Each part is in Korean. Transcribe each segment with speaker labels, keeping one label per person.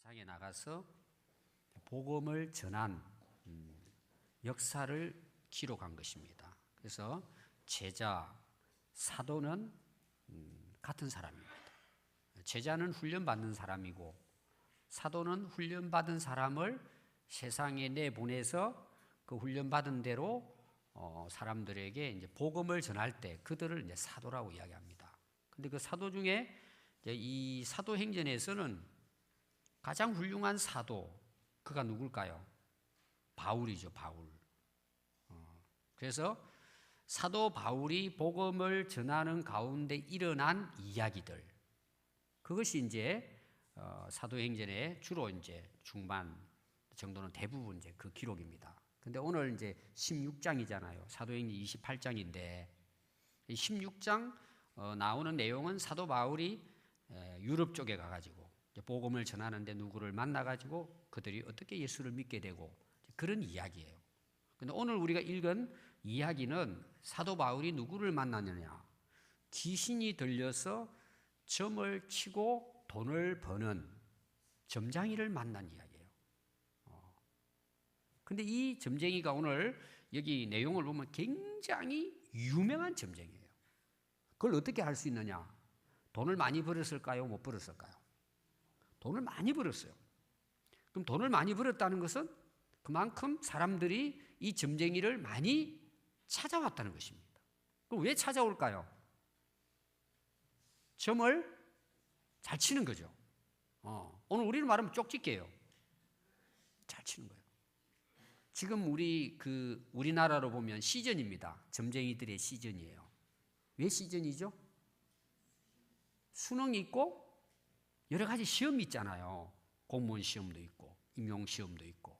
Speaker 1: 세상에 나가서 복음을 전한 역사를 기록한 것입니다. 그래서 제자, 사도는 같은 사람입니다. 제자는 훈련받는 사람이고 사도는 훈련받은 사람을 세상에 내보내서 그 훈련받은 대로 사람들에게 이제 복음을 전할 때 그들을 이제 사도라고 이야기합니다. 근데 그 사도 중에 이제 이 사도행전에서는 가장 훌륭한 사도, 그가 누굴까요? 바울이죠, 바울. 그래서 사도 바울이 복음을 전하는 가운데 일어난 이야기들, 그것이 이제 사도행전의 주로 이제 중반 정도는 대부분 이제 그 기록입니다. 근데 오늘 이제 16장이잖아요. 사도행전 28장인데 16장 나오는 내용은 사도 바울이 유럽 쪽에 가가지고 복음을 전하는데 누구를 만나가지고 그들이 어떻게 예수를 믿게 되고 그런 이야기예요. 근데 오늘 우리가 읽은 이야기는 사도 바울이 누구를 만나느냐? 귀신이 들려서 점을 치고 돈을 버는 점쟁이를 만난 이야기예요. 근데 이 점쟁이가 오늘 여기 내용을 보면 굉장히 유명한 점쟁이에요. 그걸 어떻게 할 수 있느냐? 돈을 많이 벌었을까요? 못 벌었을까요? 돈을 많이 벌었어요. 그럼 돈을 많이 벌었다는 것은 그만큼 사람들이 이 점쟁이를 많이 찾아왔다는 것입니다. 그럼 왜 찾아올까요? 점을 잘 치는 거죠. 오늘 우리는 말하면 쪽집게예요. 잘 치는 거예요. 지금 우리나라로 보면 시즌입니다. 점쟁이들의 시즌이에요. 왜 시즌이죠? 수능이 있고 여러 가지 시험이 있잖아요. 공무원 시험도 있고 임용 시험도 있고.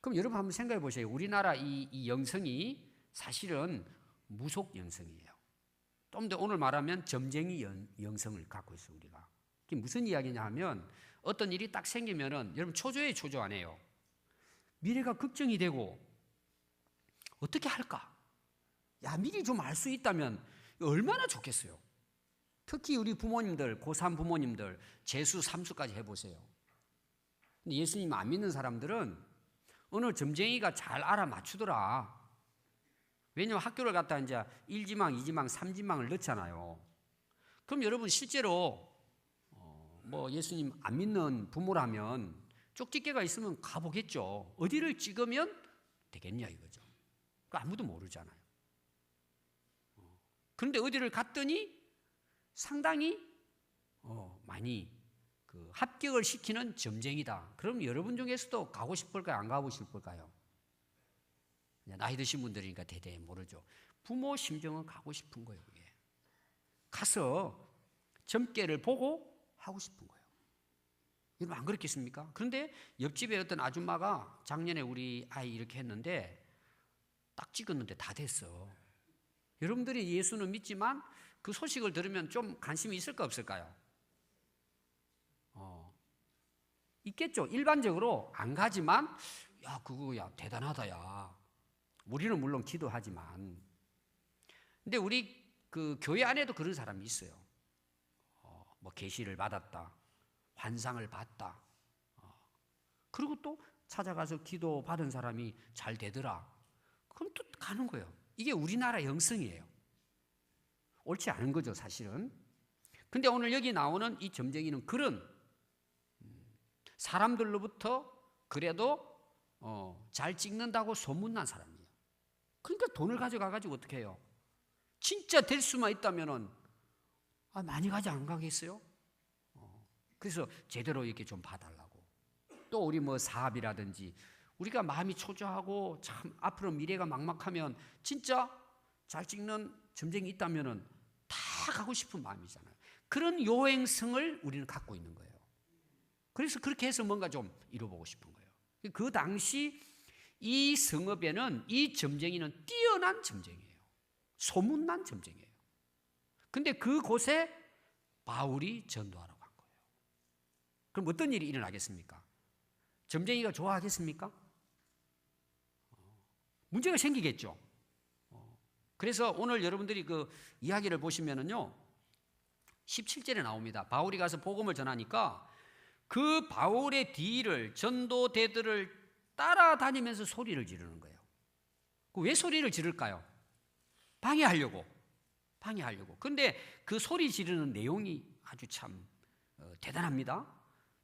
Speaker 1: 그럼 여러분 한번 생각해 보세요. 우리나라 이 영성이 사실은 무속 영성이에요. 좀 더 오늘 말하면 점쟁이 영성을 갖고 있어요, 우리가. 그게 무슨 이야기냐 하면 어떤 일이 딱 생기면은 여러분 초조해 초조 안 해요. 미래가 걱정이 되고 어떻게 할까? 야, 미리 좀 알 수 있다면 얼마나 좋겠어요. 특히 우리 부모님들, 고3 부모님들 재수, 삼수까지 해보세요. 근데 예수님 안 믿는 사람들은 어느 점쟁이가 잘 알아맞추더라. 왜냐하면 학교를 갔다 이제 1지망, 2지망, 3지망을 넣잖아요. 그럼 여러분 실제로 뭐 예수님 안 믿는 부모라면 쪽집게가 있으면 가보겠죠. 어디를 찍으면 되겠냐 이거죠. 아무도 모르잖아요. 그런데 어디를 갔더니 상당히 많이 합격을 시키는 점쟁이다. 그럼 여러분 중에서도 가고 싶을까요? 안 가고 싶을까요? 나이 드신 분들이니까 대대 모르죠. 부모 심정은 가고 싶은 거예요. 그게. 가서 점괘를 보고 하고 싶은 거예요. 여러분 안 그렇겠습니까? 그런데 옆집에 어떤 아줌마가 작년에 우리 아이 이렇게 했는데 딱 찍었는데 다 됐어. 여러분들이 예수는 믿지만 그 소식을 들으면 좀 관심이 있을까 없을까요? 있겠죠. 일반적으로 안 가지만 야 그거 야 대단하다 야. 우리는 물론 기도하지만 근데 우리 그 교회 안에도 그런 사람이 있어요. 뭐 계시를 받았다. 환상을 봤다. 그리고 또 찾아가서 기도 받은 사람이 잘 되더라. 그럼 또 가는 거예요. 이게 우리나라 영성이에요. 옳지 않은 거죠, 사실은. 근데 오늘 여기 나오는 이 점쟁이는 그런 사람들로부터 그래도 잘 찍는다고 소문난 사람이에요. 그러니까 돈을 가져가가지고 어떻게 해요? 진짜 될 수만 있다면은 많이 가지 안 가겠어요? 그래서 제대로 이렇게 좀 봐달라고. 또 우리 뭐 사업이라든지 우리가 마음이 초조하고 참 앞으로 미래가 막막하면 진짜 잘 찍는 점쟁이 있다면은 다 가고 싶은 마음이잖아요. 그런 요행성을 우리는 갖고 있는 거예요. 그래서 그렇게 해서 뭔가 좀 이뤄보고 싶은 거예요. 그 당시 이 성읍에는 이 점쟁이는 뛰어난 점쟁이에요. 소문난 점쟁이에요. 근데 그곳에 바울이 전도하러 간 거예요. 그럼 어떤 일이 일어나겠습니까? 점쟁이가 좋아하겠습니까? 문제가 생기겠죠. 그래서 오늘 여러분들이 그 이야기를 보시면은요, 17절에 나옵니다. 바울이 가서 복음을 전하니까 그 바울의 뒤를, 전도대들을 따라다니면서 소리를 지르는 거예요. 왜 소리를 지를까요? 방해하려고. 그런데 그 소리 지르는 내용이 아주 참 대단합니다.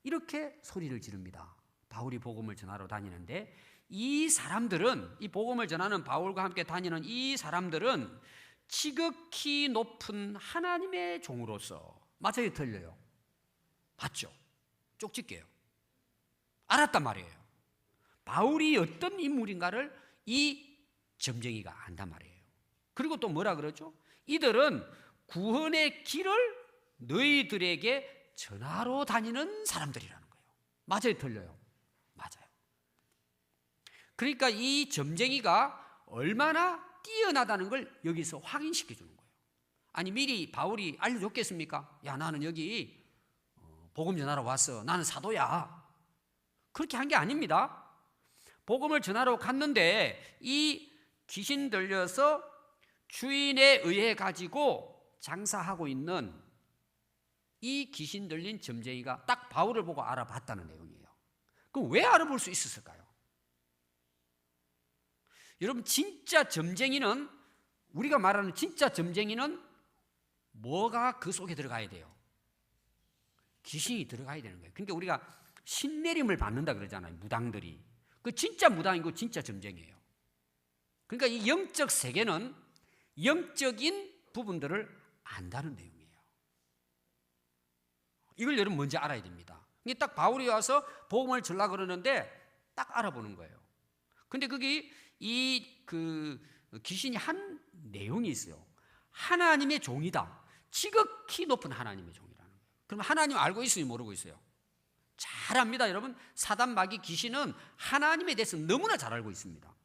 Speaker 1: 이렇게 소리를 지릅니다. 바울이 복음을 전하러 다니는데, 이 사람들은, 이 복음을 전하는 바울과 함께 다니는 이 사람들은 지극히 높은 하나님의 종으로서, 맞아요, 틀려요? 맞죠? 쪽집게요. 알았단 말이에요. 바울이 어떤 인물인가를 이 점쟁이가 안단 말이에요. 그리고 또 뭐라 그러죠? 이들은 구원의 길을 너희들에게 전하러 다니는 사람들이라는 거예요. 맞아요, 틀려요? 맞아요. 그러니까 이 점쟁이가 얼마나 뛰어나다는 걸 여기서 확인시켜 주는 거예요. 아니, 미리 바울이 알려줬겠습니까? 야, 나는 여기 복음 전하러 왔어. 나는 사도야. 그렇게 한 게 아닙니다. 복음을 전하러 갔는데 이 귀신 들려서 주인에 의해 가지고 장사하고 있는 이 귀신 들린 점쟁이가 딱 바울을 보고 알아봤다는 내용이에요. 그럼 왜 알아볼 수 있었을까요? 여러분, 진짜 점쟁이는, 우리가 말하는 진짜 점쟁이는 뭐가 그 속에 들어가야 돼요? 귀신이 들어가야 되는 거예요. 그러니까 우리가 신내림을 받는다 그러잖아요, 무당들이. 그 진짜 무당이고 진짜 점쟁이에요. 그러니까 이 영적 세계는 영적인 부분들을 안다는 내용이에요. 이걸 여러분 먼저 알아야 됩니다. 이게 딱 바울이 와서 복음을 전하려고 그러는데 딱 알아보는 거예요. 근데 거기 그 귀신이 한 내용이 있어요. 하나님의 종이다. 지극히 높은 하나님의 종이라는 거예요. 그럼 하나님 알고 있어요, 모르고 있어요? 잘 압니다, 여러분. 사단, 마귀, 귀신은 하나님에 대해서 너무나 잘 알고 있습니다.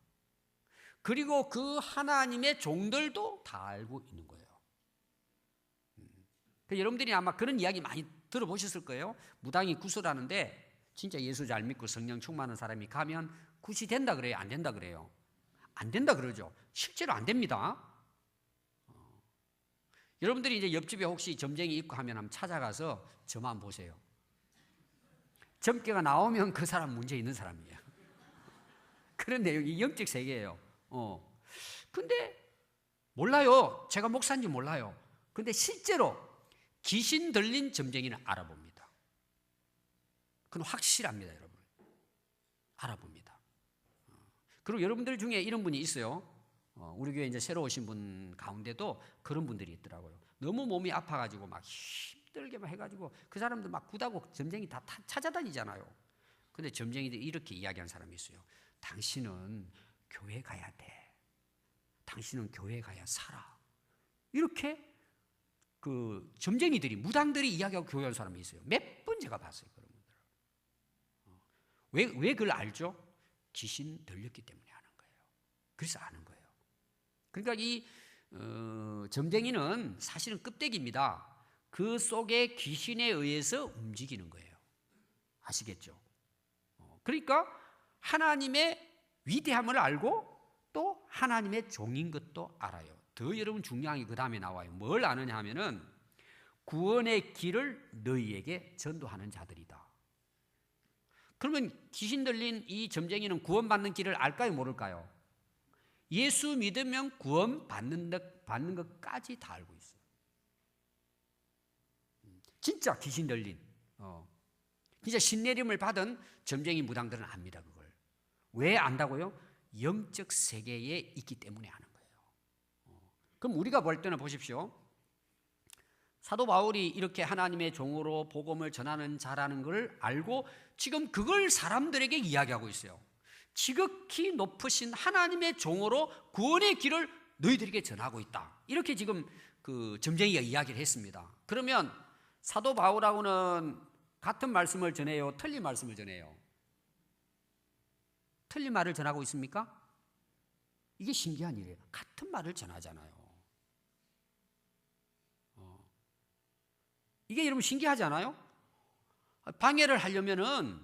Speaker 1: 그리고 그 하나님의 종들도 다 알고 있는 거예요. 여러분들이 아마 그런 이야기 많이 들어보셨을 거예요. 무당이 구슬하는데 진짜 예수 잘 믿고 성령 충만한 사람이 가면 굿이 된다 그래요? 안 된다 그래요? 안 된다 그러죠. 실제로 안 됩니다. 여러분들이 이제 옆집에 혹시 점쟁이 있고 하면 한번 찾아가서 저만 보세요. 점괘가 나오면 그 사람 문제 있는 사람이에요. 그런 내용이 영적 세계예요. 근데 몰라요. 제가 목사인지 몰라요. 근데 실제로 귀신 들린 점쟁이는 알아봅니다. 그건 확실합니다, 여러분. 알아봅니다. 그리고 여러분들 중에 이런 분이 있어요. 우리 교회 이제 새로 오신 분 가운데도 그런 분들이 있더라고요. 너무 몸이 아파가지고 막 힘들게 막 해가지고 그 사람들 막 굿하고 점쟁이 다 찾아다니잖아요. 근데 점쟁이들이 이렇게 이야기한 사람이 있어요. 당신은 교회 가야 돼. 당신은 교회 가야 살아. 이렇게 그 점쟁이들이, 무당들이 이야기하고 교회한 사람이 있어요. 몇 번 제가 봤어요, 그런 분들. 왜 그걸 알죠? 귀신 들렸기 때문에 아는 거예요. 그래서 아는 거예요. 그러니까 이 점쟁이는 사실은 껍데기입니다. 그 속에 귀신에 의해서 움직이는 거예요. 아시겠죠? 그러니까 하나님의 위대함을 알고 또 하나님의 종인 것도 알아요. 더 여러분 중요한 게 그 다음에 나와요. 뭘 아느냐 하면은 구원의 길을 너희에게 전도하는 자들이다. 그러면 귀신 들린 이 점쟁이는 구원받는 길을 알까요, 모를까요? 예수 믿으면 구원받는 것까지 다 알고 있어요. 진짜 귀신 들린, 진짜 신내림을 받은 점쟁이 무당들은 압니다, 그걸. 왜 안다고요? 영적 세계에 있기 때문에 아는 거예요. 그럼 우리가 볼 때는 보십시오. 사도 바울이 이렇게 하나님의 종으로 복음을 전하는 자라는 걸 알고 지금 그걸 사람들에게 이야기하고 있어요. 지극히 높으신 하나님의 종으로 구원의 길을 너희들에게 전하고 있다. 이렇게 지금 그 점쟁이가 이야기를 했습니다. 그러면 사도 바울하고는 같은 말씀을 전해요? 틀린 말씀을 전해요? 틀린 말을 전하고 있습니까? 이게 신기한 일이에요. 같은 말을 전하잖아요. 이게 여러분 신기하지 않아요? 방해를 하려면은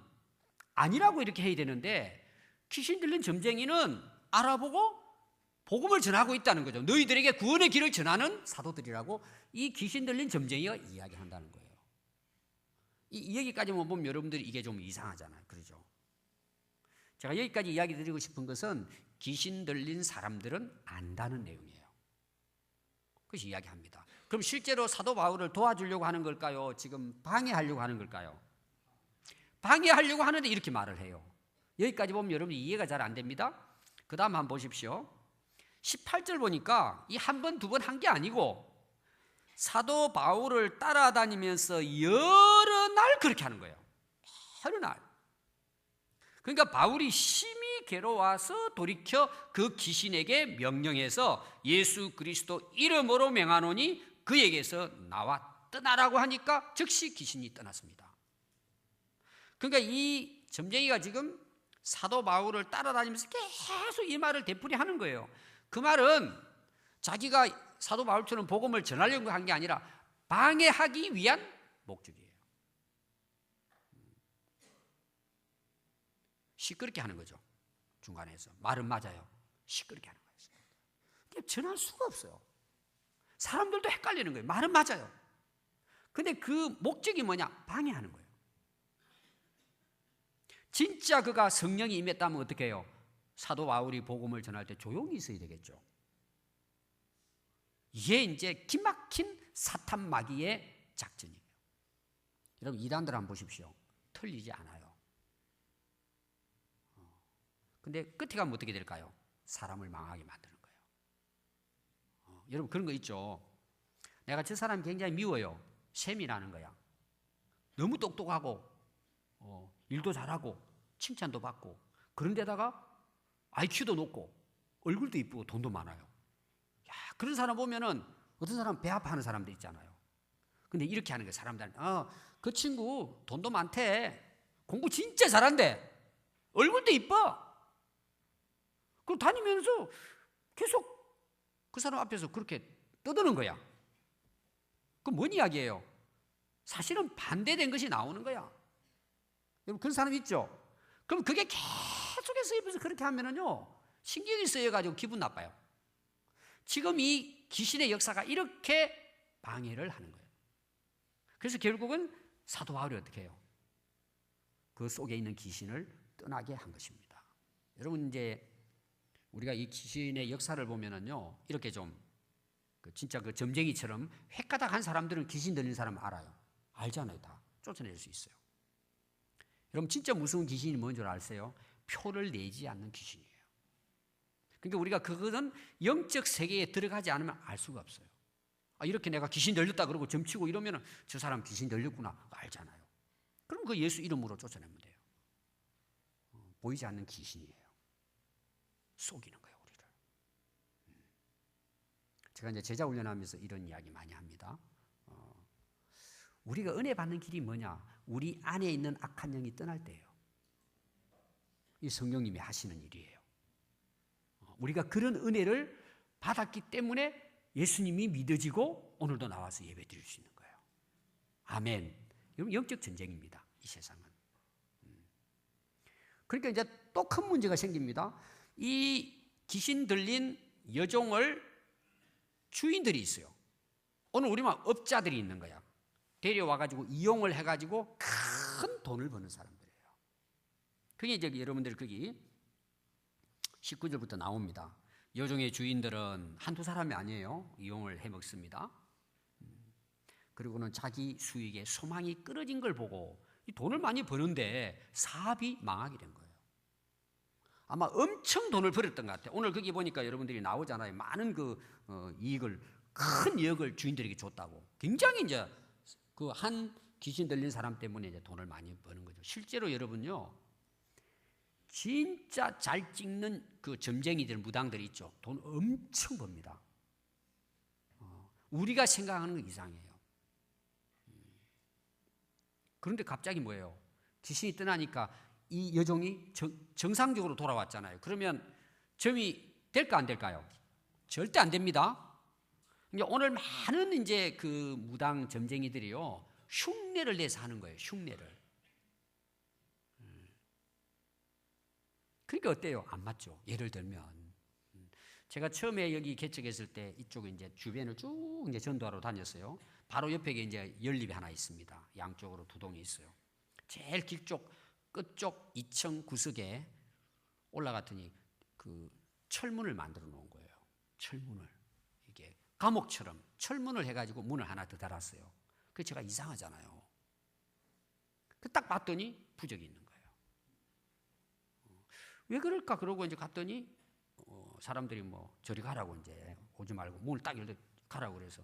Speaker 1: 아니라고 이렇게 해야 되는데 귀신 들린 점쟁이는 알아보고 복음을 전하고 있다는 거죠. 너희들에게 구원의 길을 전하는 사도들이라고 이 귀신 들린 점쟁이가 이야기한다는 거예요. 이 여기까지만 보면 여러분들이 이게 좀 이상하잖아요. 그러죠? 제가 여기까지 이야기 드리고 싶은 것은 귀신 들린 사람들은 안다는 내용이에요. 그래서 이야기합니다. 그럼 실제로 사도 바울을 도와주려고 하는 걸까요? 지금 방해하려고 하는 걸까요? 방해하려고 하는데 이렇게 말을 해요. 여기까지 보면 여러분 이해가 잘 안 됩니다. 그 다음 한번 보십시오. 18절 보니까 이 한 번, 두 번 한 게 아니고 사도 바울을 따라다니면서 여러 날 그렇게 하는 거예요. 여러 날. 그러니까 바울이 심히 괴로워서 돌이켜 그 귀신에게 명령해서 예수 그리스도 이름으로 명하노니 그에게서 나와 떠나라고 하니까 즉시 귀신이 떠났습니다. 그러니까 이 점쟁이가 지금 사도 바울을 따라다니면서 계속 이 말을 되풀이하는 거예요. 그 말은 자기가 사도 바울처럼 복음을 전하려고 한 게 아니라 방해하기 위한 목적이에요. 시끄럽게 하는 거죠. 중간에서 말은 맞아요. 시끄럽게 하는 거예요. 전할 수가 없어요. 사람들도 헷갈리는 거예요. 말은 맞아요. 근데 그 목적이 뭐냐? 방해하는 거예요. 진짜 그가 성령이 임했다면 어떻게 해요? 사도 바울이 복음을 전할 때 조용히 있어야 되겠죠. 이게 이제 기막힌 사탄 마귀의 작전이에요. 여러분 이단들 한번 보십시오. 틀리지 않아요. 근데 끝에 가면 어떻게 될까요? 사람을 망하게 만드는 거예요. 여러분 그런 거 있죠. 내가 저 사람이 굉장히 미워요. 셈이라는 거야. 너무 똑똑하고 일도 잘하고 칭찬도 받고 그런데다가 IQ도 높고 얼굴도 이쁘고 돈도 많아요. 야, 그런 사람 보면은 어떤 사람 배 아파하는 사람들 있잖아요. 근데 이렇게 하는 거예요. 사람들은 그 친구 돈도 많대. 공부 진짜 잘한대. 얼굴도 이뻐. 그럼 다니면서 계속 그 사람 앞에서 그렇게 떠드는 거야. 그럼 뭔 이야기예요? 사실은 반대된 것이 나오는 거야. 여러분 그런 사람 있죠? 그럼 그게 계속해서 입에서 그렇게 하면은요 신경이 쓰여가지고 기분 나빠요. 지금 이 귀신의 역사가 이렇게 방해를 하는 거예요. 그래서 결국은 사도 바울이 어떻게 해요? 그 속에 있는 귀신을 떠나게 한 것입니다. 여러분 이제 우리가 이 귀신의 역사를 보면은요 이렇게 좀 진짜 그 점쟁이처럼 획가닥한 사람들은 귀신 들린 사람 알아요. 알잖아요. 다 쫓아낼 수 있어요. 여러분 진짜 무서운 귀신이 뭔 줄 아세요? 표를 내지 않는 귀신이에요. 그러니까 우리가 그것은 영적 세계에 들어가지 않으면 알 수가 없어요. 이렇게 내가 귀신 들렸다 그러고 점치고 이러면 저 사람 귀신 들렸구나 알잖아요. 그럼 그 예수 이름으로 쫓아내면 돼요. 보이지 않는 귀신이에요. 속이는 거예요 우리를. 제가 이제 제자 훈련하면서 이런 이야기 많이 합니다. 우리가 은혜 받는 길이 뭐냐? 우리 안에 있는 악한 영이 떠날 때예요. 이 성령님이 하시는 일이에요. 우리가 그런 은혜를 받았기 때문에 예수님이 믿어지고 오늘도 나와서 예배 드릴 수 있는 거예요. 아멘. 여러분 영적 전쟁입니다. 이 세상은. 그러니까 이제 또 큰 문제가 생깁니다. 이 귀신 들린 여종을 주인들이 있어요. 오늘 우리만 업자들이 있는 거야. 데려와가지고 이용을 해가지고 큰 돈을 버는 사람들이에요. 그게 이제 여러분들 거기 19절부터 나옵니다. 여종의 주인들은 한두 사람이 아니에요. 이용을 해먹습니다. 그리고는 자기 수익에 소망이 끊어진 걸 보고 이 돈을 많이 버는데 사업이 망하게 된 거예요. 아마 엄청 돈을 벌었던 것 같아요. 오늘 거기 보니까 여러분들이 나오잖아요. 많은 이익을 큰 이익을 주인들에게 줬다고. 굉장히 이제 그 한 귀신 들린 사람 때문에 이제 돈을 많이 버는 거죠. 실제로 여러분요, 진짜 잘 찍는 그 점쟁이들, 무당들이 있죠. 돈 엄청 법니다. 우리가 생각하는 건 이상해요. 그런데 갑자기 뭐예요? 귀신이 떠나니까 이 여종이 정상적으로 돌아왔잖아요. 그러면 점이 될까 안 될까요? 절대 안 됩니다. 그러니까 오늘 많은 이제 그 무당 점쟁이들이요 흉내를 내서 하는 거예요. 흉내를. 그러니까 어때요? 안 맞죠? 예를 들면 제가 처음에 여기 개척했을 때 이쪽에 이제 주변을 쭉 이제 전도하러 다녔어요. 바로 옆에 이제 연립이 하나 있습니다. 양쪽으로 두 동이 있어요. 제일 길쪽 끝쪽 2층 구석에 올라갔더니 그 철문을 만들어 놓은 거예요. 철문을 이게 감옥처럼 철문을 해가지고 문을 하나 더 달았어요. 그래서 제가 이상하잖아요. 딱 봤더니 부적이 있는 거예요. 왜 그럴까 그러고 이제 갔더니 사람들이 뭐 저리 가라고 이제 오지 말고 문을 딱 열고 가라고 그래서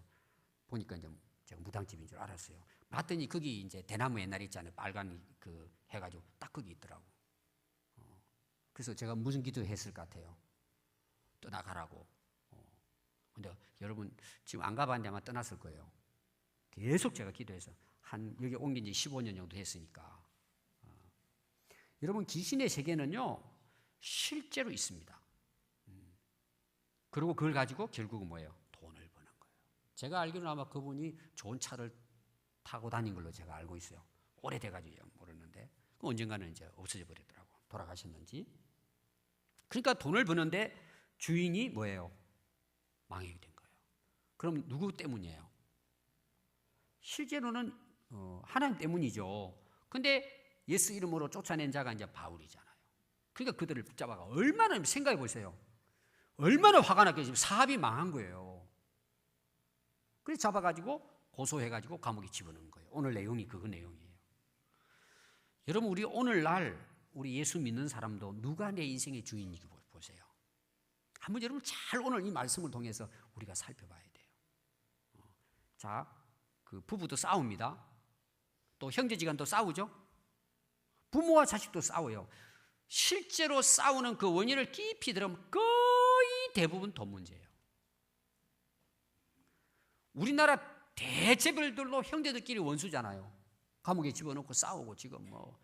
Speaker 1: 보니까 이제 제가 무당집인 줄 알았어요. 봤더니 거기 이제 대나무 옛날에 있잖아요. 빨간 그 해가지고 딱 거기 있더라고. 그래서 제가 무슨 기도했을 것 같아요. 떠나가라고. 근데 여러분 지금 안 가봤는데 아마 떠났을 거예요. 계속 제가 기도해서 한 여기 옮긴 지 15년 정도 했으니까. 여러분 귀신의 세계는요 실제로 있습니다. 그리고 그걸 가지고 결국은 뭐예요? 돈을 버는 거예요. 제가 알기로는 아마 그분이 좋은 차를 타고 다닌 걸로 제가 알고 있어요. 오래돼가지고 모르는데 언젠가는 이제 없어져 버리더라고. 돌아가셨는지. 그러니까 돈을 버는데 주인이 뭐예요? 망하게 된 거예요. 그럼 누구 때문이에요? 실제로는 하나님 때문이죠. 근데 예수 이름으로 쫓아낸 자가 이제 바울이잖아요. 그러니까 그들을 붙잡아가 얼마나 생각해 보세요. 얼마나 화가 났겠어요. 지금 사업이 망한 거예요. 그래서 잡아가지고 고소해가지고 감옥에 집어넣는 거예요. 오늘 내용이 그 내용이에요. 여러분 우리 오늘날 우리 예수 믿는 사람도 누가 내 인생의 주인인지 보세요. 한번 여러분 잘 오늘 이 말씀을 통해서 우리가 살펴봐야 돼요. 자, 그 부부도 싸웁니다. 또 형제지간도 싸우죠. 부모와 자식도 싸워요. 실제로 싸우는 그 원인을 깊이 들으면 거의 대부분 돈 문제예요. 우리나라 대체별들로 형제들끼리 원수잖아요. 감옥에 집어넣고 싸우고 지금 뭐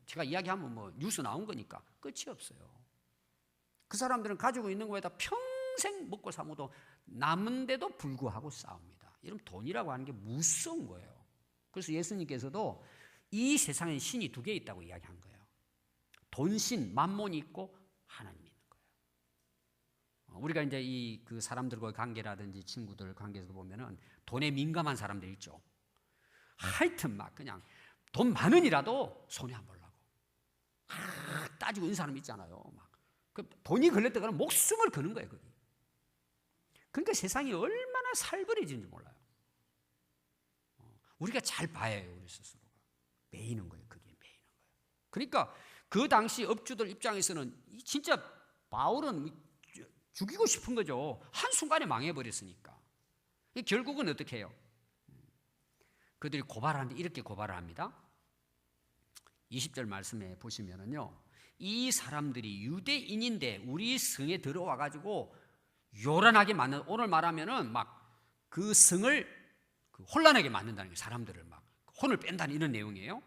Speaker 1: 제가 이야기하면 뭐 뉴스 나온 거니까 끝이 없어요. 그 사람들은 가지고 있는 거에다 평생 먹고 사모도 남은데도 불구하고 싸웁니다. 이러면 돈이라고 하는 게 무서운 거예요. 그래서 예수님께서도 이 세상에 신이 두 개 있다고 이야기한 거예요. 돈신, 만몬이 있고 하나님이 있는 거예요. 우리가 이제 이 그 사람들과의 관계라든지 친구들 관계에서 보면은 돈에 민감한 사람들 있죠. 하여튼 막 그냥 돈 만 원이라도 손해 안 보려고 따지고 있는 사람 있잖아요. 막 그 돈이 걸렸다 그러면 목숨을 거는 거예요. 거기. 그러니까 세상이 얼마나 살벌해지는지 몰라요. 우리가 잘 봐야 해요. 우리 스스로가 매이는 거예요. 그게 매이는 거예요. 그러니까 그 당시 업주들 입장에서는 진짜 바울은 죽이고 싶은 거죠. 한순간에 망해버렸으니까. 결국은 어떻게 해요? 그들이 고발하는데 이렇게 고발을 합니다. 20절 말씀에 보시면은요. 이 사람들이 유대인인데 우리 성에 들어와 가지고 요란하게 만든, 오늘 말하면은 막 그 성을 혼란하게 만든다는 게 사람들을 막 혼을 뺀다는 이런 내용이에요.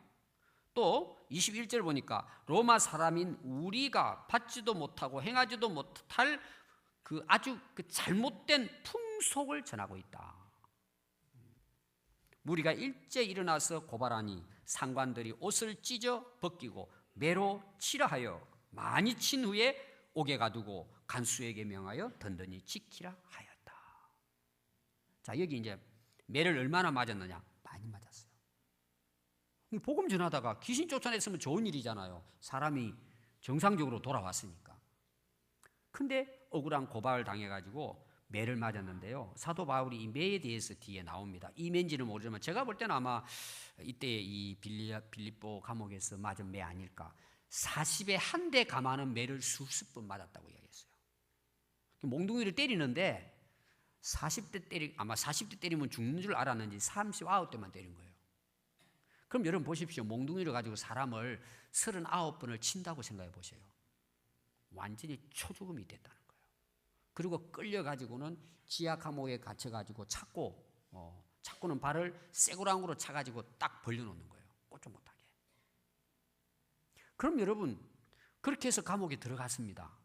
Speaker 1: 또 21절 보니까 로마 사람인 우리가 받지도 못하고 행하지도 못할 그 아주 그 잘못된 풍속을 전하고 있다. 무리가 일제 일어나서 고발하니 상관들이 옷을 찢어 벗기고 매로 치라 하여 많이 친 후에 옥에 가두고 간수에게 명하여 든든히 지키라 하였다. 자, 여기 이제 매를 얼마나 맞았느냐? 많이 맞았어요. 복음 전하다가 귀신 쫓아냈으면 좋은 일이잖아요. 사람이 정상적으로 돌아왔으니까. 근데 억울한 고발을 당해가지고 매를 맞았는데요. 사도 바울이 이 매에 대해서 뒤에 나옵니다. 이 매인지는 모르지만 제가 볼 때는 아마 이때 이 빌립보 감옥에서 맞은 매 아닐까. 40에 한 대 감하는 매를 수십 번 맞았다고 이야기했어요. 몽둥이를 때리는데 40대 아마 40대 때리면 죽는 줄 알았는지 39대만 때린 거예요. 그럼 여러분 보십시오. 몽둥이를 가지고 사람을 39번을 친다고 생각해 보세요. 완전히 초죽음이 됐다는 거예요. 그리고 끌려가지고는 지하 감옥에 갇혀가지고 찾고는 발을 쇠고랑으로 차가지고 딱 벌려놓는 거예요. 꼼짝 못하게. 그럼 여러분 그렇게 해서 감옥에 들어갔습니다.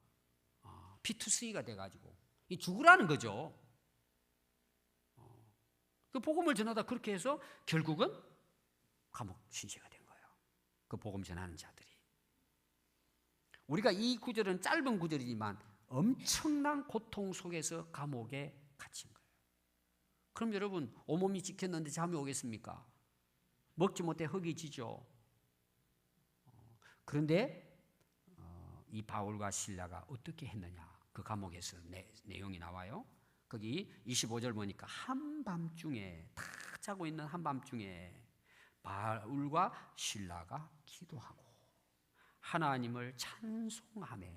Speaker 1: 피투성이가 돼가지고 죽으라는 거죠. 그 복음을 전하다 그렇게 해서 결국은 감옥 신세가 된 거예요. 그 복음 전하는 자들이. 우리가 이 구절은 짧은 구절이지만 엄청난 고통 속에서 감옥에 갇힌 거예요. 그럼 여러분 온몸이 지켰는데 잠이 오겠습니까? 먹지 못해 흙이 지죠. 그런데 이 바울과 실라가 어떻게 했느냐, 그 감옥에서 내용이 나와요. 거기 25절 보니까 한밤중에, 다 자고 있는 한밤중에 바울과 실라가 기도하고 하나님을 찬송하며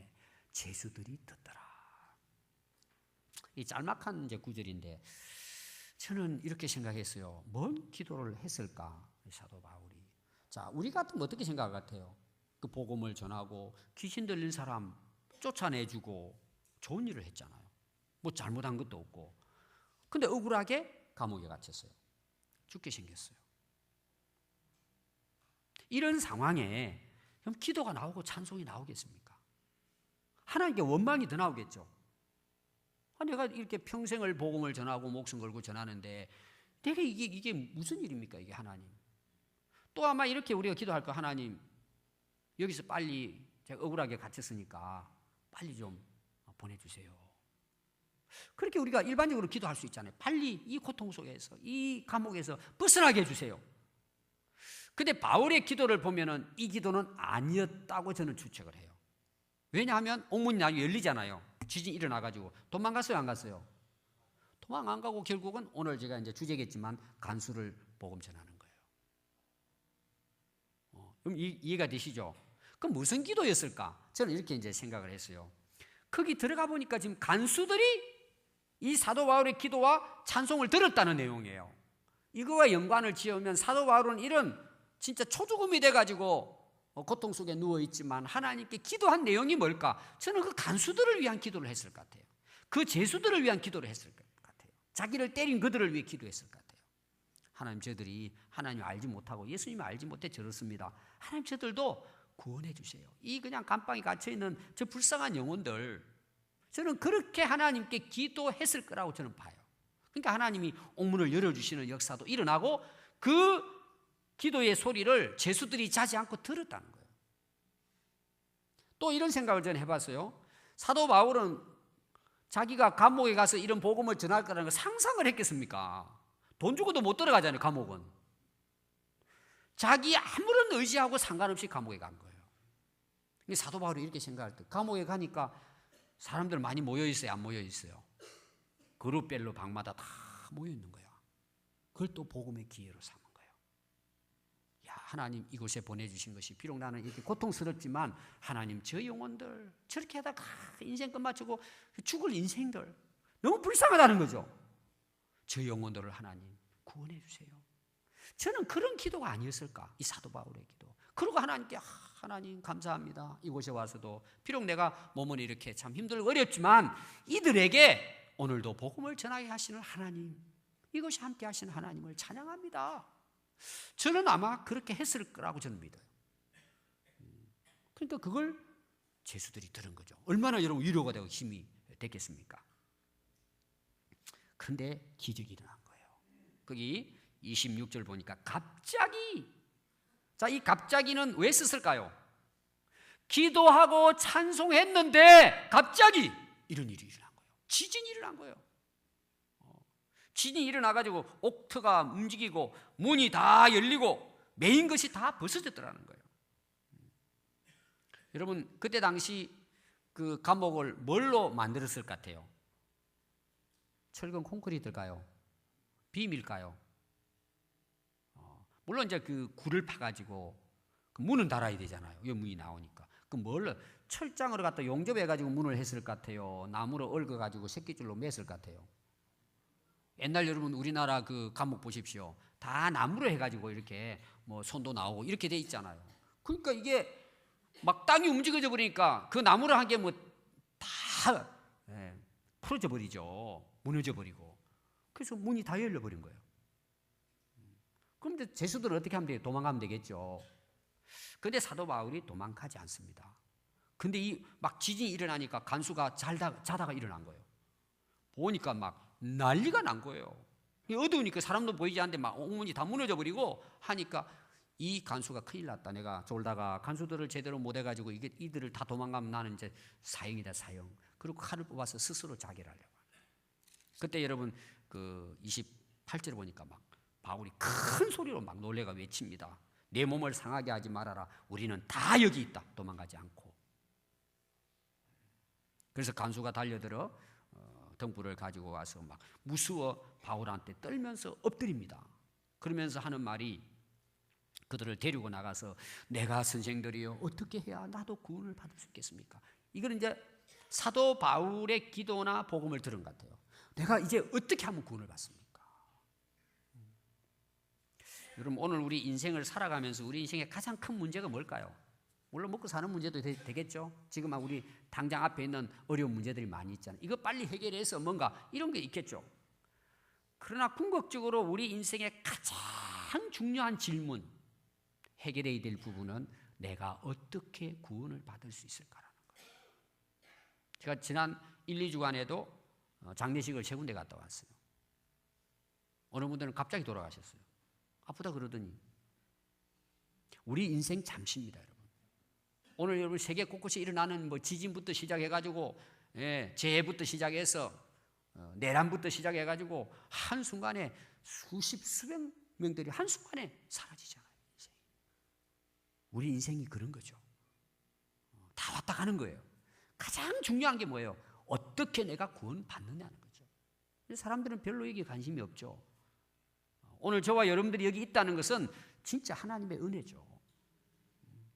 Speaker 1: 제수들이 듣더라. 이 짤막한 이제 구절인데 저는 이렇게 생각했어요. 뭔 기도를 했을까, 사도 바울이. 자, 우리 같으면 어떻게 생각할 것 같아요? 그 복음을 전하고 귀신 들린 사람 쫓아내주고 좋은 일을 했잖아요. 뭐 잘못한 것도 없고. 근데 억울하게 감옥에 갇혔어요. 죽게 생겼어요. 이런 상황에 그럼 기도가 나오고 찬송이 나오겠습니까? 하나님께 원망이 더 나오겠죠. 내가 이렇게 평생을 복음을 전하고 목숨 걸고 전하는데 내가 이게 무슨 일입니까, 이게 하나님? 또 아마 이렇게 우리가 기도할 거, 하나님 여기서 빨리 제가 억울하게 갇혔으니까 빨리 좀 보내주세요. 그렇게 우리가 일반적으로 기도할 수 있잖아요. 빨리 이 고통 속에서, 이 감옥에서 벗어나게 해주세요. 근데 바울의 기도를 보면은 이 기도는 아니었다고 저는 추측을 해요. 왜냐하면 옥문이 나중에 열리잖아요. 지진이 일어나가지고. 도망갔어요, 안 갔어요? 도망 안 가고 결국은 오늘 제가 이제 주제겠지만 간수를 복음 전하는 거예요. 그럼 이해가 되시죠? 그럼 무슨 기도였을까? 저는 이렇게 이제 생각을 했어요. 거기 들어가 보니까 지금 간수들이 이 사도 바울의 기도와 찬송을 들었다는 내용이에요. 이거와 연관을 지으면 사도 바울은 이런 진짜 초죽음이 돼가지고 고통 속에 누워있지만 하나님께 기도한 내용이 뭘까? 저는 그 간수들을 위한 기도를 했을 것 같아요. 그 제수들을 위한 기도를 했을 것 같아요. 자기를 때린 그들을 위해 기도했을 것 같아요. 하나님, 저들이 하나님을 알지 못하고 예수님을 알지 못해 저렇습니다. 하나님, 저들도 구원해 주세요. 이 그냥 감방에 갇혀있는 저 불쌍한 영혼들, 저는 그렇게 하나님께 기도했을 거라고 저는 봐요. 그러니까 하나님이 옥문을 열어주시는 역사도 일어나고 그 기도의 소리를 제수들이 자지 않고 들었다는 거예요. 또 이런 생각을 저는 해봤어요. 사도 바울은 자기가 감옥에 가서 이런 복음을 전할 거라는 걸 상상을 했겠습니까? 돈 주고도 못 들어가잖아요, 감옥은. 자기 아무런 의지하고 상관없이 감옥에 간 거예요. 사도 바울이 이렇게 생각할 때, 감옥에 가니까 사람들 많이 모여 있어요, 안 모여 있어요? 그룹별로 방마다 다 모여 있는 거야. 그걸 또 복음의 기회로 삼은 거예요. 야, 하나님 이곳에 보내주신 것이 비록 나는 이렇게 고통스럽지만 하나님, 저 영혼들 저렇게 하다가 인생 끝마치고 죽을 인생들 너무 불쌍하다는 거죠. 저 영혼들을 하나님 구원해 주세요. 저는 그런 기도가 아니었을까, 이 사도 바울의 기도. 그리고 하나님께, 하나님 감사합니다. 이곳에 와서도 비록 내가 몸은 이렇게 참 힘들고 어렵지만 이들에게 오늘도 복음을 전하게 하시는 하나님, 이것이 함께 하시는 하나님을 찬양합니다. 저는 아마 그렇게 했을 거라고 저는 믿어요. 그러니까 그걸 제수들이 들은 거죠. 얼마나 여러분 위로가 되고 힘이 됐겠습니까? 그런데 기적이 일어난 거예요. 거기 26절 보니까 갑자기, 자, 이 갑자기는 왜 썼을까요? 기도하고 찬송했는데 갑자기 이런 일이 일어난 거예요. 지진이 일어난 거예요. 지진이 일어나가지고 옥터가 움직이고 문이 다 열리고 메인 것이 다 벗어졌더라는 거예요. 여러분, 그때 당시 그 감옥을 뭘로 만들었을 것 같아요? 철근 콘크리트일까요? 빔일까요? 물론 이제 그 굴을 파가지고 그 문은 달아야 되잖아요. 이 문이 나오니까. 그 뭘로, 철장으로 갖다 용접해가지고 문을 했을 것 같아요? 나무로 얽어가지고 새끼줄로 맸을 것 같아요? 옛날 여러분 우리나라 그 감옥 보십시오. 다 나무로 해가지고 이렇게 뭐 손도 나오고 이렇게 돼 있잖아요. 그러니까 이게 막 땅이 움직여져 버리니까 그 나무로 한 게 뭐 다 풀어져 버리죠. 무너져 버리고. 그래서 문이 다 열려버린 거예요. 그럼 이제 제수들은 어떻게 하면 돼요? 도망가면 되겠죠. 그런데 사도 바울이 도망가지 않습니다. 근데 이 막 지진이 일어나니까 간수가 자다가 일어난 거예요. 보니까 막 난리가 난 거예요. 어두우니까 사람도 보이지 않는데 막 옥문이 다 무너져 버리고 하니까 이 간수가 큰일 났다. 내가 졸다가 간수들을 제대로 못 해가지고 이들을 다 도망가면 나는 이제 사형이다, 사형. 그리고 칼을 뽑아서 스스로 자결 하려고. 그때 여러분 그 28절 보니까 막 바울이 큰 소리로 막 놀래가 외칩니다. 내 몸을 상하게 하지 말아라. 우리는 다 여기 있다. 도망가지 않고. 그래서 간수가 달려들어 등불을 가지고 와서 막 무서워 바울한테 떨면서 엎드립니다. 그러면서 하는 말이 그들을 데리고 나가서 내가 선생들이여 어떻게 해야 나도 구원을 받을 수 있겠습니까? 이거는 이제 사도 바울의 기도나 복음을 들은 것 같아요. 내가 이제 어떻게 하면 구원을 받습니까? 여러분 오늘 우리 인생을 살아가면서 우리 인생의 가장 큰 문제가 뭘까요? 물론 먹고 사는 문제도 되겠죠. 지금 우리 당장 앞에 있는 어려운 문제들이 많이 있잖아요. 이거 빨리 해결해서 뭔가 이런 게 있겠죠. 그러나 궁극적으로 우리 인생의 가장 중요한 질문, 해결해야 될 부분은 내가 어떻게 구원을 받을 수 있을까라는 거예요. 제가 지난 1, 2주간에도 장례식을 세 군데 갔다 왔어요. 어느 분들은 갑자기 돌아가셨어요. 아프다 그러더니. 우리 인생 잠시입니다, 여러분. 오늘 여러분 세계 곳곳에 일어나는 지진부터 시작해가지고 재해부터 시작해서 내란부터 시작해가지고 한순간에 수백 명들이 한순간에 사라지잖아요. 우리 인생이 그런 거죠. 다 왔다 가는 거예요. 가장 중요한 게 뭐예요? 어떻게 내가 구원받느냐는 거죠. 사람들은 별로 여기에 관심이 없죠. 오늘 저와 여러분들이 여기 있다는 것은 진짜 하나님의 은혜죠.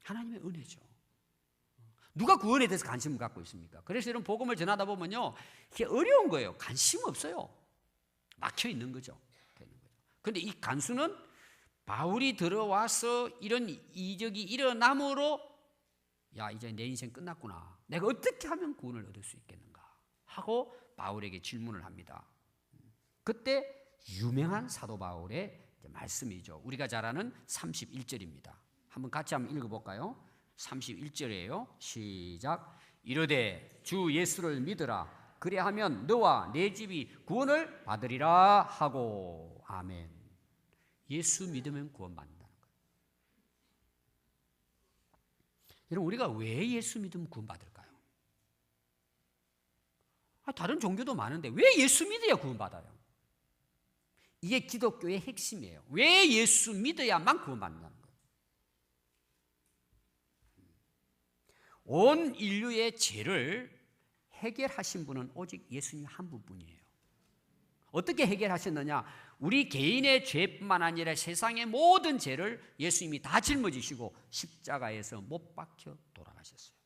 Speaker 1: 하나님의 은혜죠. 누가 구원에 대해서 관심을 갖고 있습니까? 그래서 이런 복음을 전하다 보면요, 이게 어려운 거예요. 관심 없어요. 막혀 있는 거죠. 그런데 이 간수는 바울이 들어와서 이런 이적이 일어남으로 야 이제 내 인생 끝났구나. 내가 어떻게 하면 구원을 얻을 수 있겠는가 하고 바울에게 질문을 합니다. 그때 유명한 사도 바울의 말씀이죠. 우리가 잘 아는 31절입니다. 한번 같이 한번 읽어볼까요? 31절이에요. 시작. 이르되 주 예수를 믿으라. 그래하면 너와 내 집이 구원을 받으리라 하고. 아멘. 예수 믿으면 구원받는다는 거예요. 여러분 우리가 왜 예수 믿으면 구원받을까요? 다른 종교도 많은데 왜 예수 믿어야 구원받아요? 이게 기독교의 핵심이에요. 왜 예수 믿어야만 구원받는다는 거예요. 온 인류의 죄를 해결하신 분은 오직 예수님 한 분뿐이에요. 어떻게 해결하셨느냐? 우리 개인의 죄뿐만 아니라 세상의 모든 죄를 예수님이 다 짊어지시고 십자가에서 못 박혀 돌아가셨어요.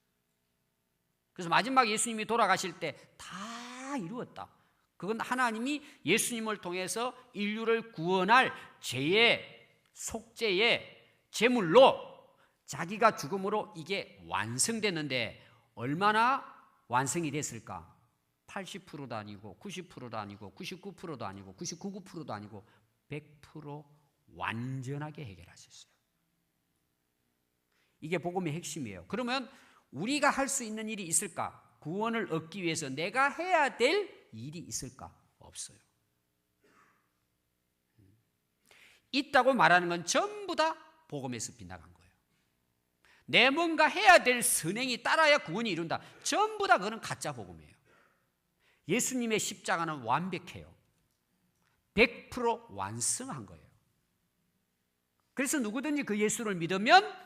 Speaker 1: 그래서 마지막 예수님이 돌아가실 때 다 이루었다. 그건 하나님이 예수님을 통해서 인류를 구원할 죄의 속죄의 제물로 자기가 죽음으로 이게 완성됐는데 얼마나 완성이 됐을까? 80%도 아니고 90%도 아니고 99%도 아니고 99%도 아니고 100% 완전하게 해결하셨어요. 이게 복음의 핵심이에요. 그러면 우리가 할 수 있는 일이 있을까? 구원을 얻기 위해서 내가 해야 될 일이 있을까? 없어요. 있다고 말하는 건 전부 다 복음에서 빗나간 거예요. 내 뭔가 해야 될 선행이 따라야 구원이 이룬다. 전부 다 그거는 가짜 복음이에요. 예수님의 십자가는 완벽해요. 100% 완성한 거예요. 그래서 누구든지 그 예수를 믿으면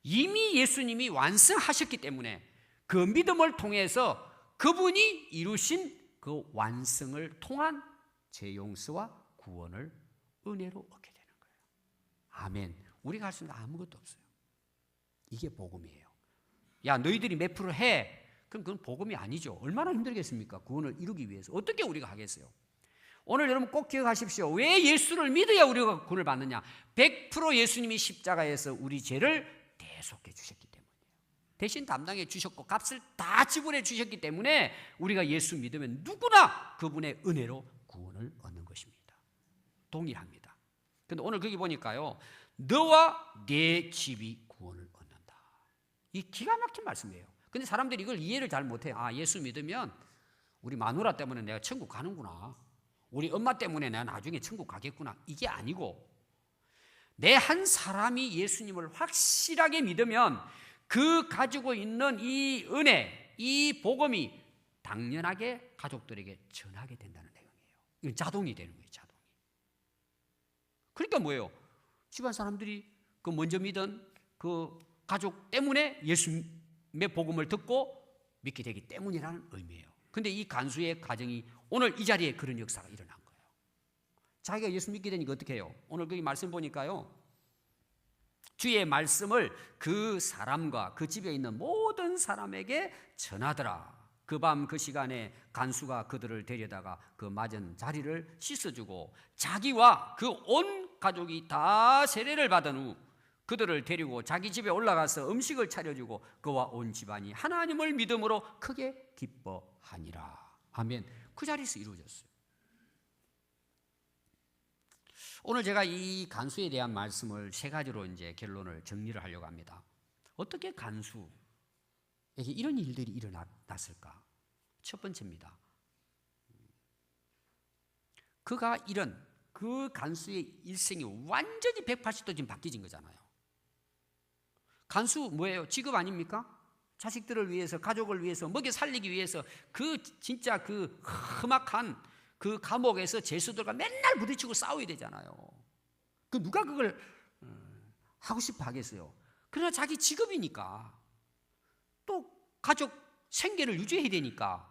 Speaker 1: 이미 예수님이 완성하셨기 때문에 그 믿음을 통해서 그분이 이루신 그 완성을 통한 죄 용서와 구원을 은혜로 얻게 되는 거예요. 아멘. 우리가 할 수 있는 아무것도 없어요. 이게 복음이에요. 야 너희들이 몇 프로 해? 그럼 그건 복음이 아니죠. 얼마나 힘들겠습니까? 구원을 이루기 위해서. 어떻게 우리가 하겠어요? 오늘 여러분 꼭 기억하십시오. 왜 예수를 믿어야 우리가 구원을 받느냐? 100% 예수님이 십자가에서 우리 죄를 대속해 주셨기 때문이에요. 대신 담당해 주셨고 값을 다 지불해 주셨기 때문에 우리가 예수 믿으면 누구나 그분의 은혜로 구원을 얻는 것입니다. 동일합니다. 그런데 오늘 거기 보니까요. 너와 내 집이 구원을 얻는다. 이 기가 막힌 말씀이에요. 근데 사람들이 이걸 이해를 잘 못해요. 아, 예수 믿으면 우리 마누라 때문에 내가 천국 가는구나. 우리 엄마 때문에 내가 나중에 천국 가겠구나. 이게 아니고 내 한 사람이 예수님을 확실하게 믿으면 그 가지고 있는 이 은혜, 이 복음이 당연하게 가족들에게 전하게 된다는 내용이에요. 이건 자동이 되는 거예요, 자동이. 그러니까 뭐예요? 집안 사람들이 그 먼저 믿은 그 가족 때문에 예수님의 복음을 듣고 믿게 되기 때문이라는 의미예요. 근데 이 간수의 가정이 오늘 이 자리에 그런 역사가 일어난 거예요. 자기가 예수 믿게 되니까 어떻게 해요? 오늘 거기 말씀 보니까요, 주의 말씀을 그 사람과 그 집에 있는 모든 사람에게 전하더라. 그 밤 그 시간에 간수가 그들을 데려다가 그 맞은 자리를 씻어주고 자기와 그 온 가족이 다 세례를 받은 후 그들을 데리고 자기 집에 올라가서 음식을 차려주고 그와 온 집안이 하나님을 믿음으로 크게 기뻐하니라. 아멘. 그 자리에서 이루어졌어요. 오늘 제가 이 간수에 대한 말씀을 세 가지로 이제 결론을 정리를 하려고 합니다. 어떻게 간수에게 이런 일들이 일어났을까? 첫 번째입니다. 그가 이런 그 간수의 일생이 완전히 180도 지금 바뀌진 거잖아요. 간수 뭐예요? 직업 아닙니까? 자식들을 위해서, 가족을 위해서, 먹여 살리기 위해서 그 진짜 그 험악한 그 감옥에서 죄수들과 맨날 부딪히고 싸워야 되잖아요. 그 누가 그걸 하고 싶어 하겠어요? 그러나 자기 직업이니까, 또 가족 생계를 유지해야 되니까,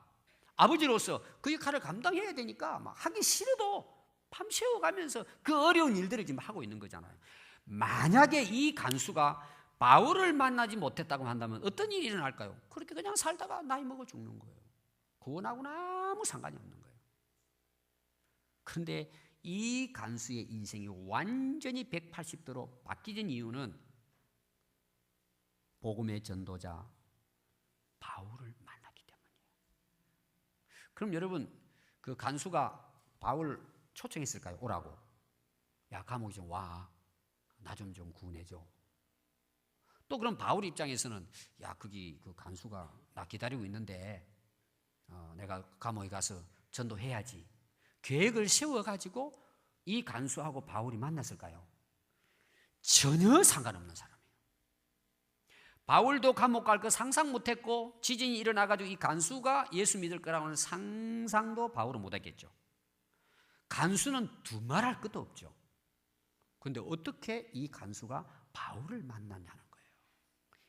Speaker 1: 아버지로서 그 역할을 감당해야 되니까 막 하기 싫어도 밤새워가면서 그 어려운 일들을 지금 하고 있는 거잖아요. 만약에 이 간수가 바울을 만나지 못했다고 한다면 어떤 일이 일어날까요? 그렇게 그냥 살다가 나이 먹어 죽는 거예요. 그거하고는 아무 상관이 없는 거예요. 그런데 이 간수의 인생이 완전히 180도로 바뀌는 이유는 복음의 전도자 바울을 만났기 때문이에요. 그럼 여러분, 그 간수가 바울 초청했을까요? 오라고. 야, 감옥에 좀 와. 나 좀 구원해줘. 또 그럼 바울 입장에서는 야, 거기 그 간수가 나 기다리고 있는데 내가 감옥에 가서 전도해야지. 계획을 세워가지고 이 간수하고 바울이 만났을까요? 전혀 상관없는 사람이에요. 바울도 감옥 갈 거 상상 못했고 지진이 일어나가지고 이 간수가 예수 믿을 거라고는 상상도 바울은 못했겠죠. 간수는 두말할 것도 없죠. 그런데 어떻게 이 간수가 바울을 만났냐는 거예요.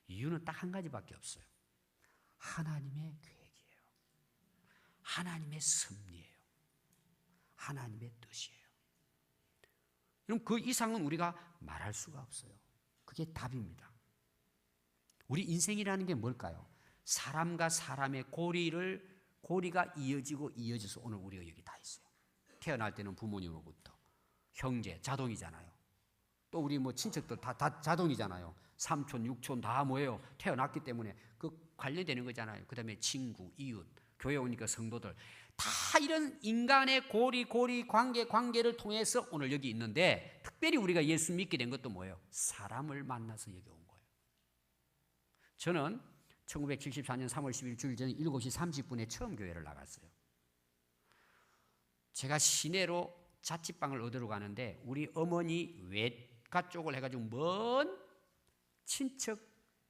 Speaker 1: 이유는 딱 한 가지밖에 없어요. 하나님의 계획이에요. 하나님의 섭리예요. 하나님의 뜻이에요. 그럼 그 이상은 우리가 말할 수가 없어요. 그게 답입니다. 우리 인생이라는 게 뭘까요? 사람과 사람의 고리가 이어져서 오늘 우리가 여기 다 있어요. 태어날 때는 부모님으로부터, 형제, 자동이잖아요. 또 우리 뭐 친척들 다 자동이잖아요. 삼촌, 육촌 다 뭐예요? 태어났기 때문에 그 관련되는 거잖아요. 그 다음에 친구, 이웃, 교회 오니까 성도들, 다 이런 인간의 고리 관계를 통해서 오늘 여기 있는데, 특별히 우리가 예수 믿게 된 것도 뭐예요? 사람을 만나서 여기 온 거예요. 저는 1974년 3월 10일 주일 저녁 7시 30분에 처음 교회를 나갔어요. 제가 시내로 자취방을 얻으러 가는데 우리 어머니 외가 쪽을 해가지고 먼 친척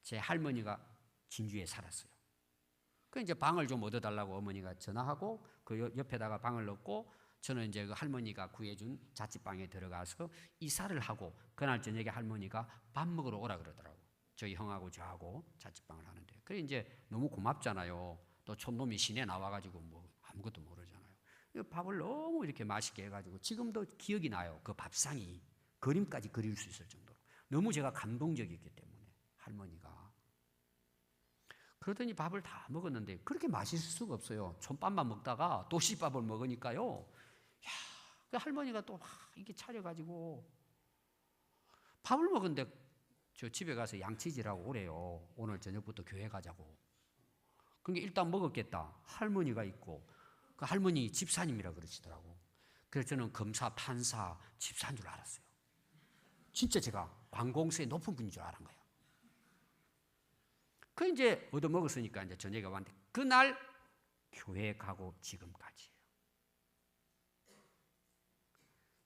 Speaker 1: 제 할머니가 진주에 살았어요. 그 이제 방을 좀 얻어달라고 어머니가 전화하고 그 옆에다가 방을 넣고 저는 이제 그 할머니가 구해준 자취방에 들어가서 이사를 하고 그날 저녁에 할머니가 밥 먹으러 오라 그러더라고. 저희 형하고 저하고 자취방을 하는데. 그래 이제 너무 고맙잖아요. 또 촌놈이 시내 나와가지고 뭐 아무것도 모르잖아요. 밥을 너무 이렇게 맛있게 해가지고 지금도 기억이 나요. 그 밥상이 그림까지 그릴 수 있을 정도로 너무 제가 감동적이었기 때문에 할머니가. 그러더니 밥을 다 먹었는데 그렇게 맛있을 수가 없어요. 촌밥만 먹다가 도시밥을 먹으니까요. 야, 그 할머니가 또 막 이렇게 차려가지고 밥을 먹었는데 저 집에 가서 양치질하고 오래요. 오늘 저녁부터 교회 가자고. 그러니까 일단 먹었겠다. 할머니가 있고 그 할머니 집사님이라 그러시더라고. 그래서 저는 검사, 판사, 집사인 줄 알았어요. 진짜 제가 관공서에 높은 분인 줄 알은 거예요. 그 이제 얻어 먹었으니까 이제 저녁에 왔는데 그날 교회 가고 지금까지예요.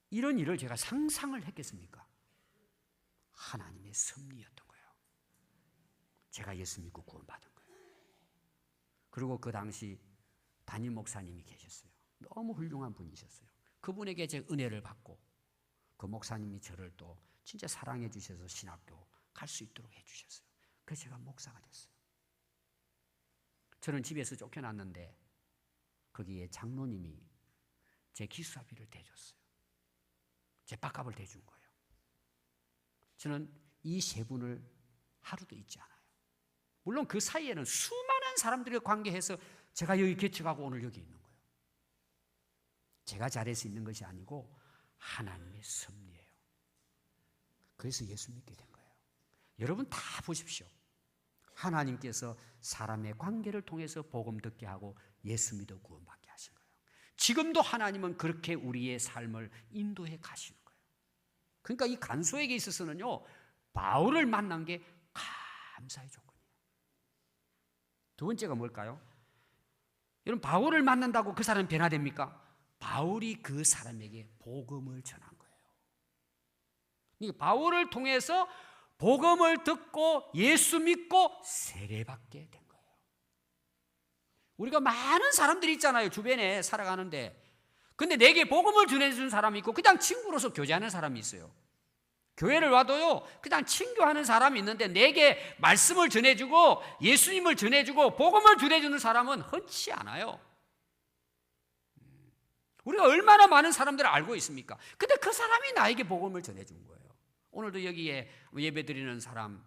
Speaker 1: 이런 일을 제가 상상을 했겠습니까? 하나님의 섭리였던 거예요. 제가 예수 믿고 구원받은 거예요. 그리고 그 당시 담임 목사님이 계셨어요. 너무 훌륭한 분이셨어요. 그분에게 제 은혜를 받고 그 목사님이 저를 또 진짜 사랑해 주셔서 신학교 갈 수 있도록 해주셨어요. 그래서 제가 목사가 됐어요. 저는 집에서 쫓겨났는데 거기에 장로님이 제 기숙사비를 대줬어요. 제 밥값을 대준 거예요. 저는 이 세 분을 하루도 잊지 않아요. 물론 그 사이에는 수많은 사람들과 관계해서 제가 여기 개척하고 오늘 여기 있는 거예요. 제가 잘해서 있는 것이 아니고 하나님의 섭리예요. 그래서 예수 믿게 된 거예요. 여러분 다 보십시오. 하나님께서 사람의 관계를 통해서 복음 듣게 하고 예수 믿어 구원받게 하신 거예요. 지금도 하나님은 그렇게 우리의 삶을 인도해 가시는 거예요. 그러니까 이 간수에게 있어서는요, 바울을 만난 게 감사의 조건이에요. 두 번째가 뭘까요? 여러분, 바울을 만난다고 그 사람이 변화됩니까? 바울이 그 사람에게 복음을 전한 거예요. 바울을 통해서 복음을 듣고 예수 믿고 세례받게 된 거예요. 우리가 많은 사람들이 있잖아요, 주변에 살아가는데. 근데 내게 복음을 전해주는 사람이 있고 그냥 친구로서 교제하는 사람이 있어요. 교회를 와도요, 그냥 친교하는 사람이 있는데 내게 말씀을 전해주고 예수님을 전해주고 복음을 전해주는 사람은 흔치 않아요. 우리가 얼마나 많은 사람들을 알고 있습니까? 근데 그 사람이 나에게 복음을 전해준 거예요. 오늘도 여기에 예배드리는 사람,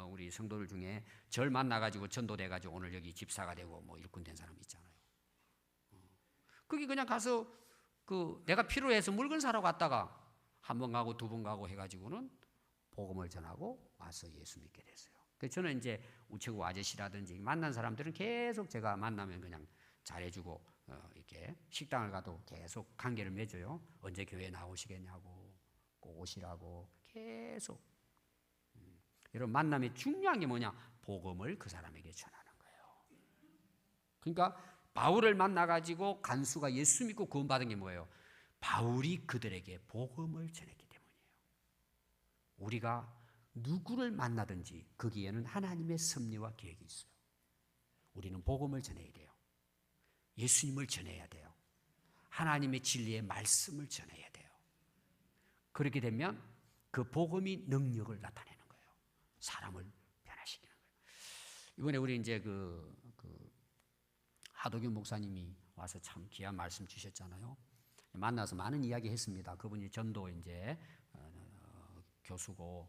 Speaker 1: 우리 성도들 중에 절 만나가지고 전도돼가지고 오늘 여기 집사가 되고 뭐 일꾼 된 사람 있잖아요. 거기 그냥 가서 내가 필요해서 물건 사러 갔다가 한 번 가고 두 번 가고 해가지고는 복음을 전하고 와서 예수 믿게 됐어요. 그래서 저는 이제 우체국 아저씨라든지 만난 사람들은 계속 제가 만나면 그냥 잘해주고 이렇게 식당을 가도 계속 관계를 맺어요. 언제 교회 나오시겠냐고, 꼭 오시라고 계속. 여러분, 만남의 중요한 게 뭐냐? 복음을 그 사람에게 전하는 거예요. 그러니까 바울을 만나가지고 간수가 예수 믿고 구원받은 게 뭐예요? 바울이 그들에게 복음을 전했기 때문이에요. 우리가 누구를 만나든지 거기에는 하나님의 섭리와 계획이 있어요. 우리는 복음을 전해야 돼요. 예수님을 전해야 돼요. 하나님의 진리의 말씀을 전해야 돼요. 그렇게 되면 그 복음이 능력을 나타내는 거예요. 사람을 변화시키는 거예요. 이번에 우리 이제 하도균 목사님이 와서 참 귀한 말씀 주셨잖아요. 만나서 많은 이야기 했습니다. 그분이 전도 이제 교수고,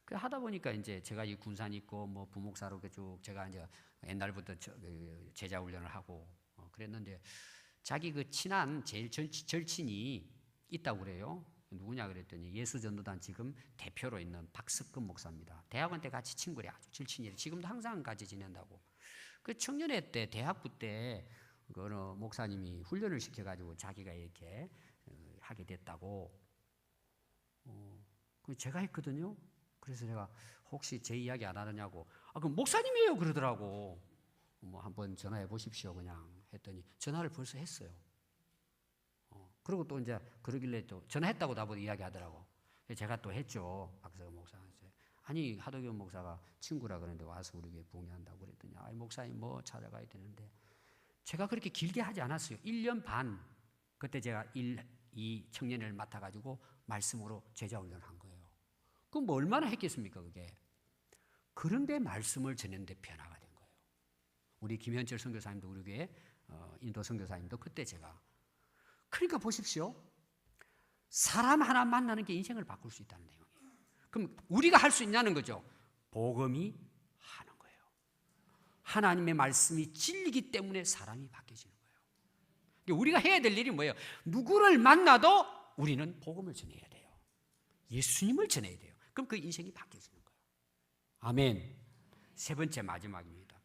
Speaker 1: 그 하다 보니까 이제 제가 이 군산 있고 뭐 부목사로 쭉 제가 이제 옛날부터 제자 훈련을 하고 그랬는데 자기 그 친한 제일 절친이 있다고 그래요. 누구냐 그랬더니 예수전도단 지금 대표로 있는 박석근 목사입니다. 대학원 때 같이 친구래, 아주 절친이래. 지금도 항상 같이 지낸다고. 그 청년회 때 대학부 때 그 어느 목사님이 훈련을 시켜가지고 자기가 이렇게 하게 됐다고. 제가 했거든요. 그래서 제가 혹시 제 이야기 안 하느냐고. 그럼 목사님이에요 그러더라고. 뭐 한번 전화해 보십시오 그냥 했더니 전화를 벌써 했어요. 그리고 또 이제 그러길래 또 전화했다고 나보고 이야기하더라고. 제가 또 했죠. 박석근 목사한테. 아니 하도균 목사가 친구라 그러는데 와서 우리 교회 봉헌한다고 그랬더니 목사님 뭐 찾아가야 되는데 제가 그렇게 길게 하지 않았어요. 1년 반 그때 제가 이 청년회를 맡아가지고 말씀으로 제자 훈련한 거예요. 그럼 뭐 얼마나 했겠습니까 그게. 그런데 말씀을 전했는데 변화가 된 거예요. 우리 김현철 선교사님도 우리 교회 인도 선교사님도 그때 제가. 그러니까 보십시오. 사람 하나 만나는 게 인생을 바꿀 수 있다는 내용이에요. 그럼 우리가 할 수 있냐는 거죠. 복음이 하는 거예요. 하나님의 말씀이 진리기 때문에 사람이 바뀌어지는 거예요. 우리가 해야 될 일이 뭐예요? 누구를 만나도 우리는 복음을 전해야 돼요. 예수님을 전해야 돼요. 그럼 그 인생이 바뀌어지는 거예요. 아멘. 세 번째 마지막입니다.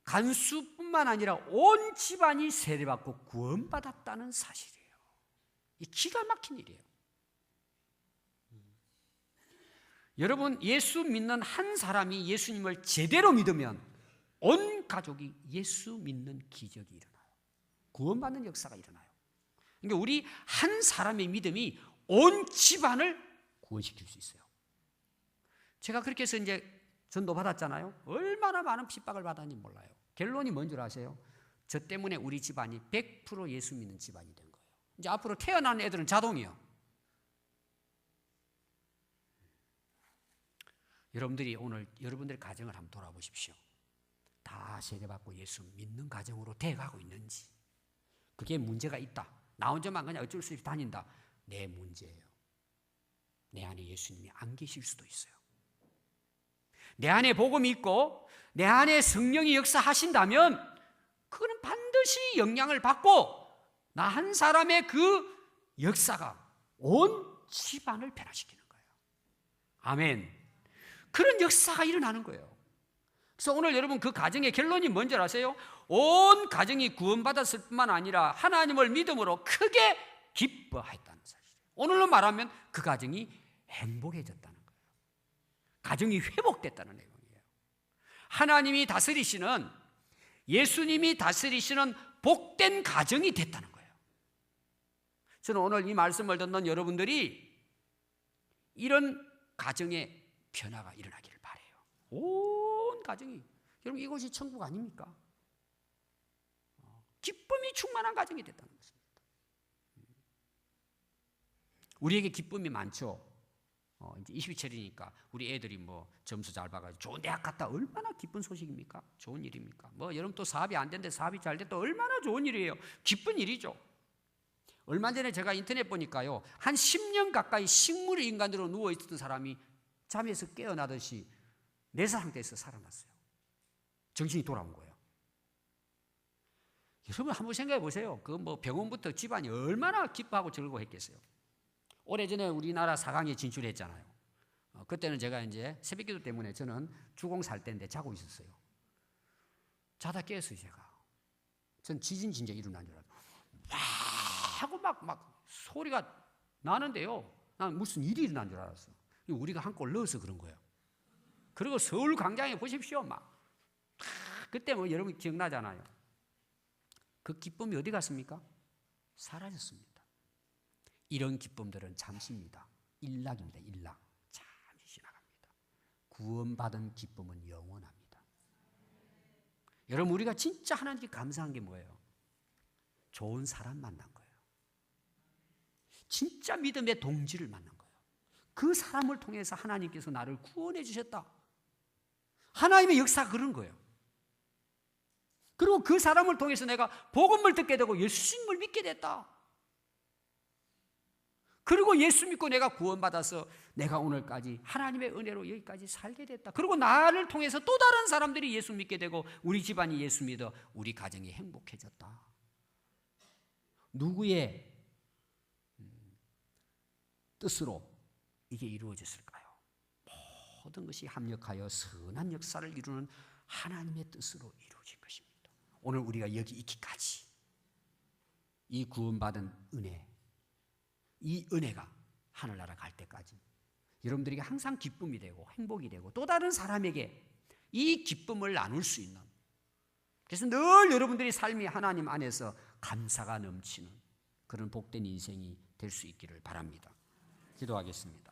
Speaker 1: 간수뿐만 아니라 온 집안이 세례받고 구원받았다는 사실이에요. 이 기가 막힌 일이에요. 여러분, 예수 믿는 한 사람이 예수님을 제대로 믿으면 온 가족이 예수 믿는 기적이 일어나요. 구원받는 역사가 일어나요. 그러니까 우리 한 사람의 믿음이 온 집안을 구원시킬 수 있어요. 제가 그렇게 해서 이제 전도 받았잖아요. 얼마나 많은 핍박을 받았는지 몰라요. 결론이 뭔 줄 아세요? 저 때문에 우리 집안이 100% 예수 믿는 집안이 된 거예요. 이제 앞으로 태어난 애들은 자동이요. 여러분들이 오늘 여러분들의 가정을 한번 돌아보십시오. 다 세례받고 예수 믿는 가정으로 돼가고 있는지. 그게 문제가 있다. 나 혼자만 그냥 어쩔 수 없이 다닌다. 내 문제예요. 내 안에 예수님이 안 계실 수도 있어요. 내 안에 복음이 있고 내 안에 성령이 역사하신다면 그거는 반드시 영향을 받고 나 한 사람의 그 역사가 온 집안을 변화시키는 거예요. 아멘. 그런 역사가 일어나는 거예요. 그래서 오늘 여러분 그 가정의 결론이 뭔지 아세요? 온 가정이 구원받았을 뿐만 아니라 하나님을 믿음으로 크게 기뻐했다는 사실이에요. 오늘로 말하면 그 가정이 행복해졌다는 거예요. 가정이 회복됐다는 내용이에요. 하나님이 다스리시는, 예수님이 다스리시는 복된 가정이 됐다는 거예요. 저는 오늘 이 말씀을 듣는 여러분들이 이런 가정의 변화가 일어나기를 바라요. 온 가정이, 여러분 이곳이 천국 아닙니까? 기쁨이 충만한 가정이 됐다는 것입니다. 우리에게 기쁨이 많죠. 이제 20철이니까 우리 애들이 뭐 점수 잘 봐가지고 좋은 대학 갔다 얼마나 기쁜 소식입니까? 좋은 일입니까? 뭐 여러분 또 사업이 안 됐는데 사업이 잘 됐다 얼마나 좋은 일이에요. 기쁜 일이죠. 얼마 전에 제가 인터넷 보니까요, 한 10년 가까이 식물 인간으로 누워 있었던 사람이 잠에서 깨어나듯이 내사 상태에서 살아났어요. 정신이 돌아온 거예요. 여러분 한번 생각해 보세요. 그 뭐 병원부터 집안이 얼마나 기뻐하고 즐거워했겠어요. 오래전에 우리나라 4강에 진출했잖아요. 그때는 제가 이제 새벽기도 때문에 저는 주공 살 때인데 자고 있었어요. 자다 깼어요, 제가. 전 지진 진짜 일어난 줄 알았어요. 와 하고 막 소리가 나는데요. 난 무슨 일이 일어난 줄 알았어. 우리가 한 골 넣어서 그런 거예요. 그리고 서울 광장에 보십시오. 막 그때 뭐 여러분 기억나잖아요. 그 기쁨이 어디 갔습니까? 사라졌습니다. 이런 기쁨들은 잠시입니다. 일락입니다. 일락. 잠시 지나갑니다. 구원받은 기쁨은 영원합니다. 여러분 우리가 진짜 하나님께 감사한 게 뭐예요? 좋은 사람 만난 거예요. 진짜 믿음의 동지를 만난 거예요. 그 사람을 통해서 하나님께서 나를 구원해 주셨다. 하나님의 역사가 그런 거예요. 그리고 그 사람을 통해서 내가 복음을 듣게 되고 예수님을 믿게 됐다. 그리고 예수 믿고 내가 구원받아서 내가 오늘까지 하나님의 은혜로 여기까지 살게 됐다. 그리고 나를 통해서 또 다른 사람들이 예수 믿게 되고 우리 집안이 예수 믿어 우리 가정이 행복해졌다. 누구의 뜻으로 이게 이루어졌을까요? 모든 것이 합력하여 선한 역사를 이루는 하나님의 뜻으로 이루어진 것입니다. 오늘 우리가 여기 있기까지 이 구원받은 은혜, 이 은혜가 하늘나라 갈 때까지 여러분들에게 항상 기쁨이 되고 행복이 되고 또 다른 사람에게 이 기쁨을 나눌 수 있는, 그래서 늘 여러분들의 삶이 하나님 안에서 감사가 넘치는 그런 복된 인생이 될 수 있기를 바랍니다. 기도하겠습니다.